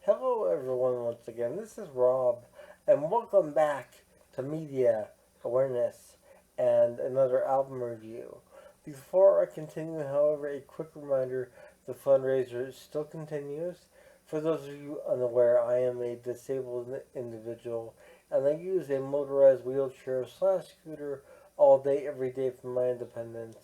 Hello, everyone, once again. This is Rob, and welcome back to Media Awareness and another album review. Before I continue, however, a quick reminder the fundraiser still continues. For those of you unaware, I am a disabled individual, and I use a motorized wheelchair slash scooter all day, every day for my independence.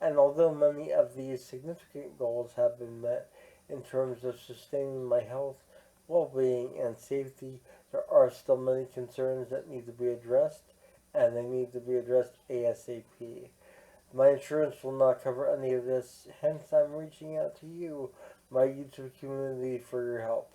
And although many of these significant goals have been met in terms of sustaining my health, well-being, and safety, there are still many concerns that need to be addressed, and they need to be addressed ASAP. My insurance will not cover any of this, hence I'm reaching out to you, my YouTube community, for your help.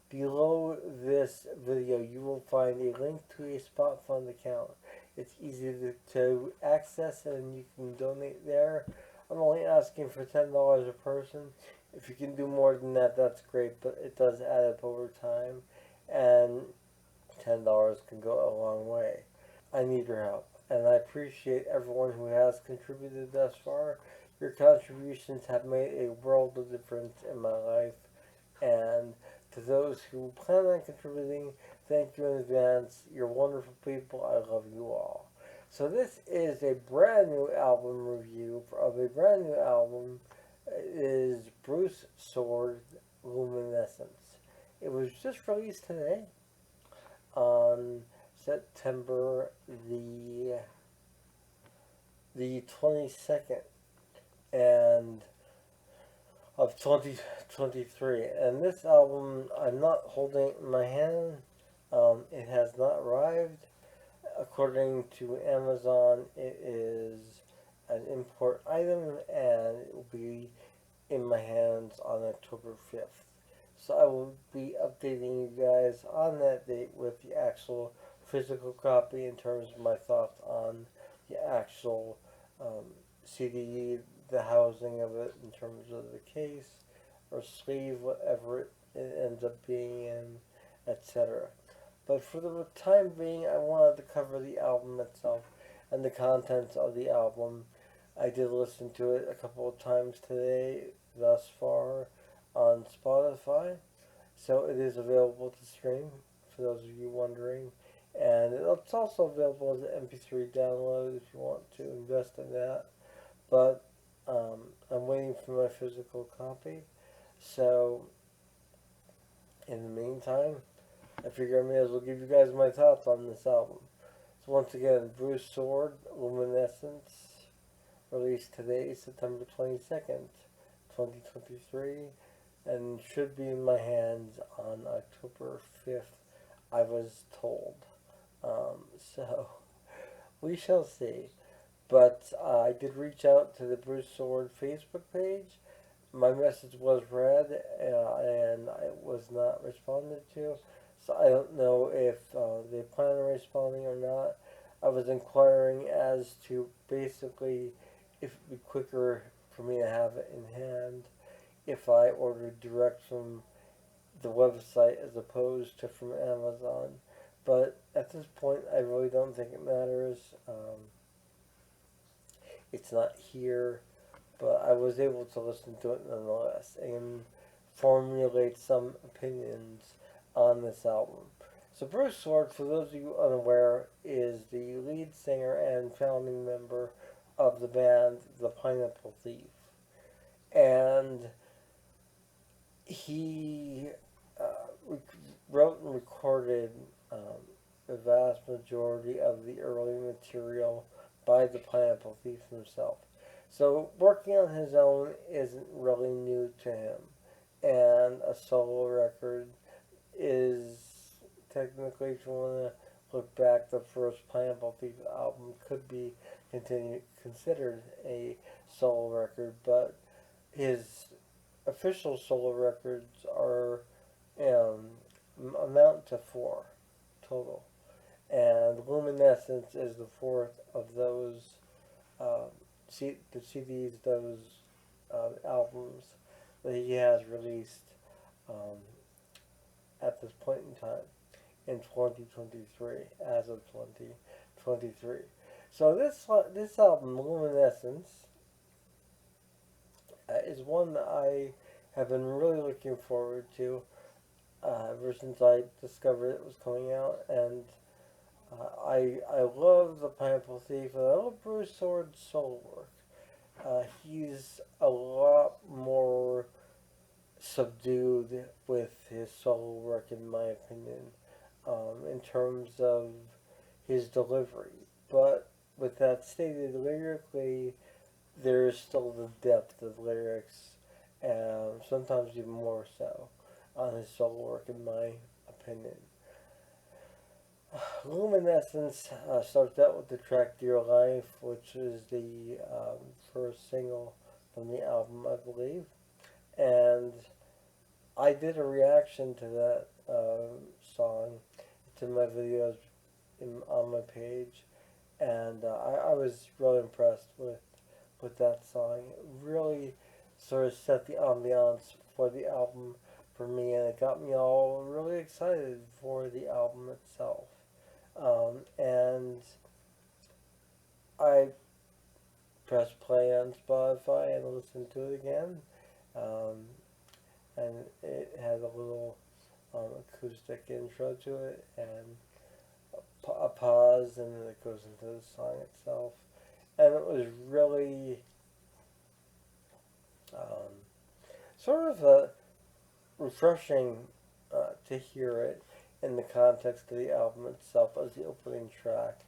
Below this video, you will find a link to a Spot Fund account. It's easy to access and you can donate there. I'm only asking for $10 a person. If you can do more than that, that's great, but it does add up over time, and $10 can go a long way. I need your help, and I appreciate everyone who has contributed thus far. Your contributions have made a world of difference in my life, and to those who plan on contributing, thank you in advance. You're wonderful people. I love you all. So this is a brand new album review of a brand new album. It is Bruce Soord Luminescence. It was just released today on September the 22nd and of 2023. And this album I'm not holding in my hand. It has not arrived. According to Amazon, it is an import item and it will be in my hands on October 5th. So I will be updating you guys on that date with the actual physical copy in terms of my thoughts on the actual CD, the housing of it in terms of the case or sleeve, whatever it ends up being in, etc. But for the time being, I wanted to cover the album itself and the contents of the album. I did listen to it a couple of times today thus far on Spotify, so it is available to stream for those of you wondering. And it's also available as an MP3 download if you want to invest in that. But I'm waiting for my physical copy. So, in the meantime, I figure I may as well give you guys my thoughts on this album. So once again, Bruce Soord Luminescence, released today, September 22nd, 2023, and should be in my hands on October 5th, I was told. So, we shall see. But I did reach out to the Bruce Soord Facebook page. My message was read and it was not responded to. So I don't know if they plan on responding or not. I was inquiring as to basically if it would be quicker for me to have it in hand if I ordered direct from the website as opposed to from Amazon. But at this point, I really don't think it matters. It's not here, but I was able to listen to it nonetheless and formulate some opinions on this album. So Bruce Soord, for those of you unaware, is the lead singer and founding member of the band The Pineapple Thief. And he wrote and recorded the vast majority of the early material by the Pineapple Thief himself. So working on his own isn't really new to him. And a solo record is technically, if you want to look back, the first Pineapple Thief album could be considered a solo record, but his official solo records are amount to 4 total, and Luminescence is the fourth of those the CDs, those albums that he has released um, at this point in time in 2023, as of 2023. So this album, Luminescence, is one that I have been really looking forward to. ever since I discovered it was coming out, and I love the Pineapple Thief, and I love Bruce Sword's solo work. He's a lot more subdued with his solo work, in my opinion, in terms of his delivery. But with that stated, lyrically, there is still the depth of lyrics, and sometimes even more so, on his solo work, in my opinion. Luminescence starts out with the track Dear Life, which is the first single from the album, I believe. And I did a reaction to that song to my videos on my page, and I was really impressed with that song. It really sort of set the ambiance for the album for me, and it got me all really excited for the album itself. And I pressed play on Spotify and listened to it again. Um, and it had a little acoustic intro to it and a pause, and then it goes into the song itself. And it was really um, sort of refreshing to hear it in the context of the album itself as the opening track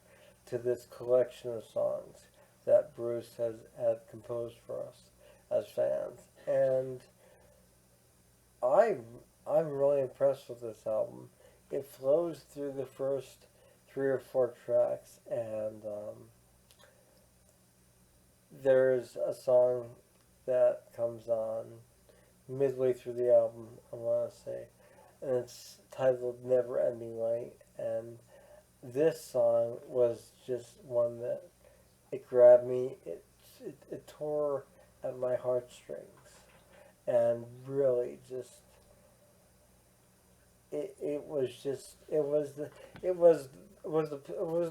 to this collection of songs that Bruce has had composed for us as fans. And I I'm really impressed with this album. It flows through the first 3 or 4 tracks, and there's a song that comes on midway through the album, I want to say, and it's titled Never Ending Light. And this song was just one that it grabbed me. It tore at my heartstrings, and really just it was just it was it was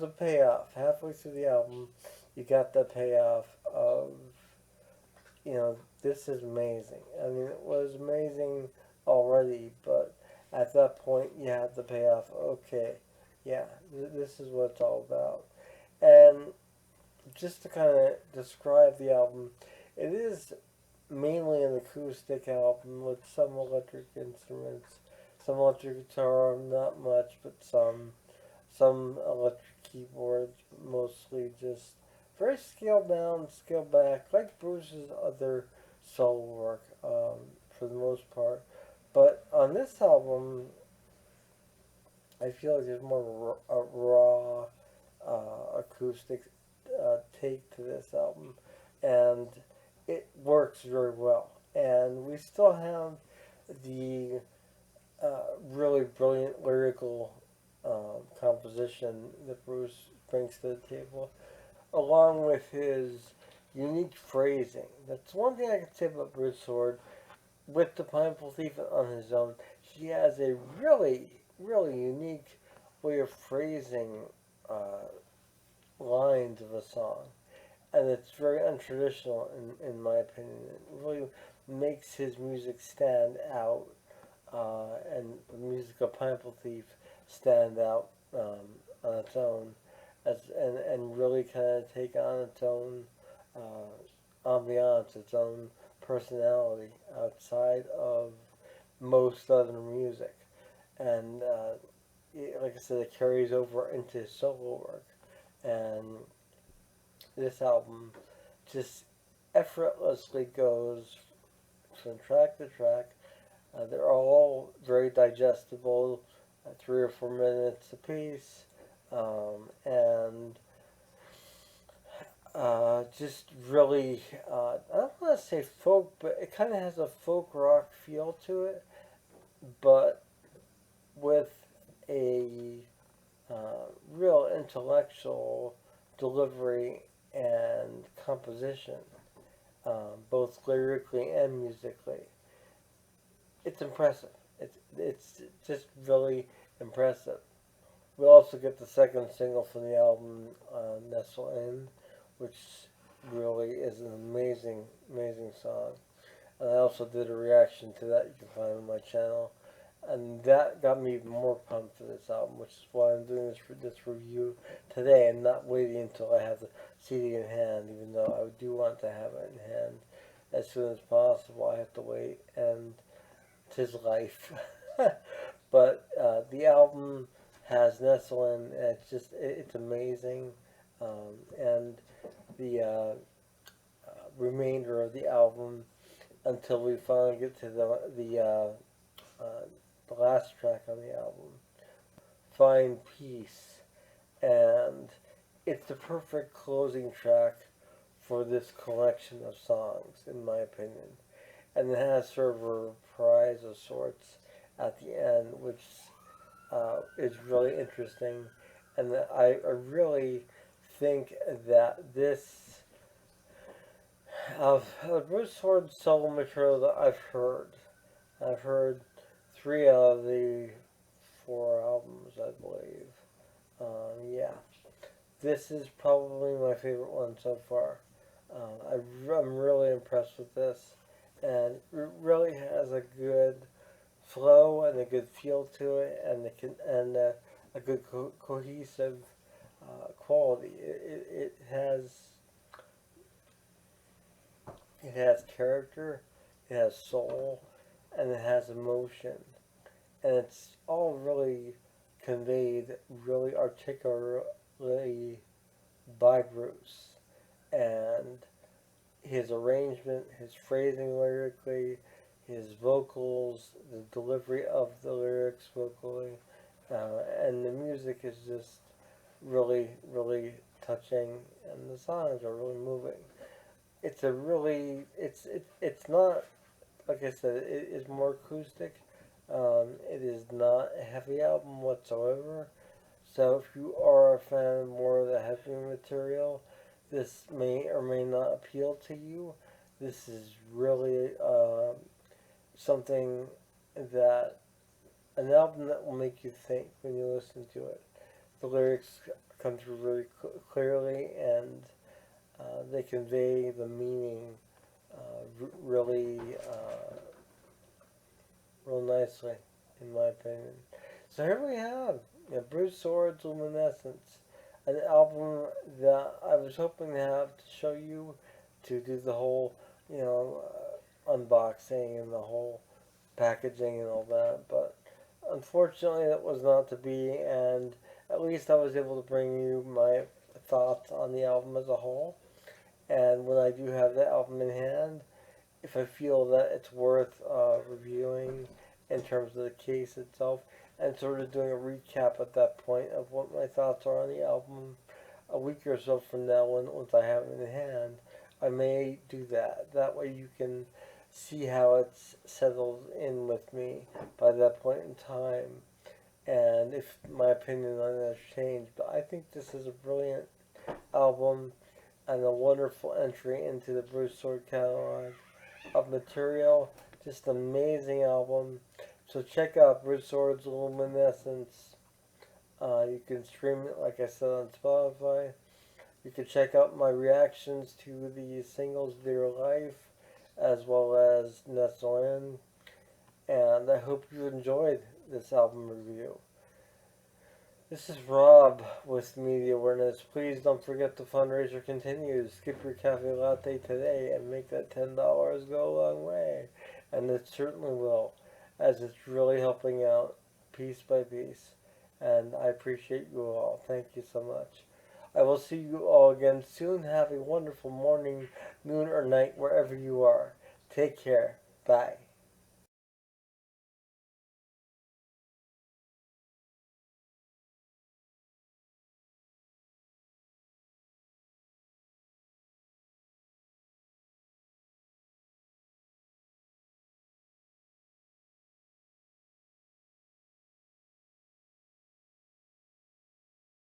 the payoff halfway through the album. You got the payoff of, this is amazing. I mean, it was amazing already, but at that point you had the payoff. Okay, yeah, this is what it's all about. And just to kind of describe the album, it is mainly an acoustic album with some electric instruments, some electric guitar, not much, but some electric keyboards, mostly just very scaled down, scaled back, like Bruce's other solo work, for the most part. But on this album, I feel like there's more of a raw acoustic take to this album, and it works very well. And we still have the really brilliant lyrical composition that Bruce brings to the table, along with his unique phrasing. That's one thing I can say about Bruce Sword. With the Pineapple Thief on his own, he has a really, really unique way of phrasing uh, lines of a song, and it's very untraditional in my opinion. It really makes his music stand out, and the music of Pineapple Thief stand out on its own, and really kind of take on its own ambiance, its own personality outside of most other music. And like I said, it carries over into his solo work. And this album just effortlessly goes from track to track. They're all very digestible, 3 or 4 minutes apiece, and just really, I don't want to say folk, but it kind of has a folk rock feel to it, but with a real intellectual delivery and composition, both lyrically and musically. It's impressive. It's just really impressive. We also get the second single from the album, Nestle In, which really is an amazing, amazing song. And I also did a reaction to that you can find on my channel. and that got me even more pumped for this album, which is why I'm doing this review today and not waiting until I have the CD in hand. Even though I do want to have it in hand as soon as possible, I have to wait, and 'tis life. But the album has Nestlin, and it's amazing, and the remainder of the album until we finally get to uh, the last track on the album, Find Peace, and it's the perfect closing track for this collection of songs, in my opinion. And it has sort of a reprise of sorts at the end, which is really interesting. And I really think that this, of Bruce Sword's solo material that I've heard three out of the four albums, I believe. Yeah, this is probably my favorite one so far. I'm really impressed with this, and it really has a good flow and a good feel to it, and a good cohesive quality. It has character, it has soul, and it has emotion, and it's all really conveyed really articulately by Bruce, and his arrangement, his phrasing lyrically, his vocals, the delivery of the lyrics vocally, and the music is just really, really touching, and the songs are really moving. It's a really, it's not, like I said, it is more acoustic. It is not a heavy album whatsoever. So if you are a fan of more of the heavy material, this may or may not appeal to you. This is really something that an album that will make you think when you listen to it. The lyrics come through really clearly, and they convey the meaning really real nicely, in my opinion. So here we have Bruce Soord Luminescence, an album that I was hoping to have to show you, to do the whole, unboxing and the whole packaging and all that, but unfortunately that was not to be, and at least I was able to bring you my thoughts on the album as a whole. And when I do have the album in hand, if I feel that it's worth reviewing in terms of the case itself, and sort of doing a recap at that point of what my thoughts are on the album a week or so from now, once I have it in hand, I may do that. That way you can see how it's settled in with me by that point in time, and if my opinion on it has changed. But I think this is a brilliant album and a wonderful entry into the Bruce Sword catalog of material. Just an amazing album. So check out Bruce Sword's Luminescence. You can stream it, like I said, on Spotify. You can check out my reactions to the singles Dear Life, as well as Nestle In. And I hope you enjoyed this album review. This is Rob with Media Awareness. Please don't forget the fundraiser continues. Skip your cafe latte today and make that $10 go a long way. And it certainly will, as it's really helping out piece by piece. And I appreciate you all. Thank you so much. I will see you all again soon. Have a wonderful morning, noon, or night, wherever you are. Take care. Bye.